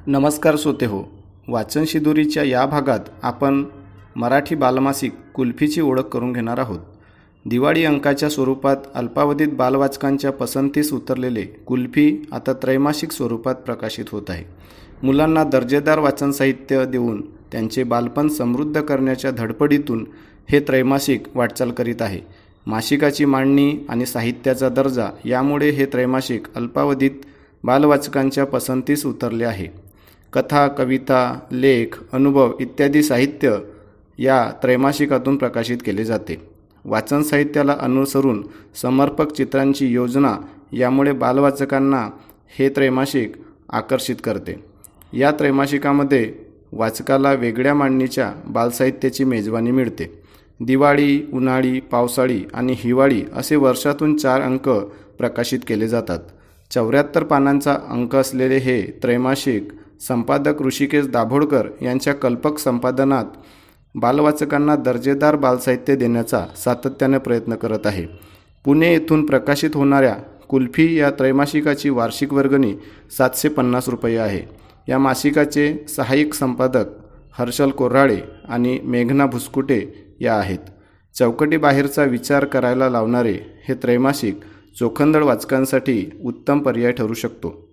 नमस्कार श्रोते हो, वाचन शिदोरीच्या या भागात आपण मराठी बालमासिक कुल्फीची ओळख करून घेणार आहोत. दिवाळी अंकाच्या स्वरूपात अल्पावधीत बालवाचकांच्या पसंतीस उतरलेले कुल्फी आता त्रैमासिक स्वरूपात प्रकाशित होत आहे. मुलांना दर्जेदार वाचन साहित्य देऊन त्यांचे बालपण समृद्ध करण्याच्या धडपडीतून हे त्रैमासिक वाटचाल करीत आहे. मासिकाची मांडणी आणि साहित्याचा दर्जा यामुळे हे त्रैमासिक अल्पावधीत बालवाचकांच्या पसंतीस उतरले आहे. कथा, कविता, लेख, अनुभव इत्यादी साहित्य या त्रैमासिकातून प्रकाशित केले जाते. वाचन साहित्याला अनुसरून समर्पक चित्रांची योजना यामुळे बालवाचकांना हे त्रैमासिक आकर्षित करते. या त्रैमासिकामध्ये वाचकाला वेगळ्या मांडणीच्या बालसाहित्याची मेजवानी मिळते. दिवाळी, उन्हाळी, पावसाळी आणि हिवाळी असे वर्षातून 4 अंक प्रकाशित केले जातात. 74 पानांचा अंक असलेले हे त्रैमासिक संपादक ऋषिकेश दाभोळकर यांच्या कल्पक संपादनात बालवाचकांना दर्जेदार बालसाहित्य देण्याचा सातत्याने प्रयत्न करत आहे. पुणे येथून प्रकाशित होणाऱ्या कुल्फी या त्रैमासिकाची वार्षिक वर्गणी 750 रुपये आहे. या मासिकाचे सहाय्यक संपादक हर्षल कोऱ्हाळे आणि मेघना भुसकुटे या आहेत. चौकटीबाहेरचा विचार करायला लावणारे हे त्रैमासिक चोखंदळ वाचकांसाठी उत्तम पर्याय ठरू शकतो.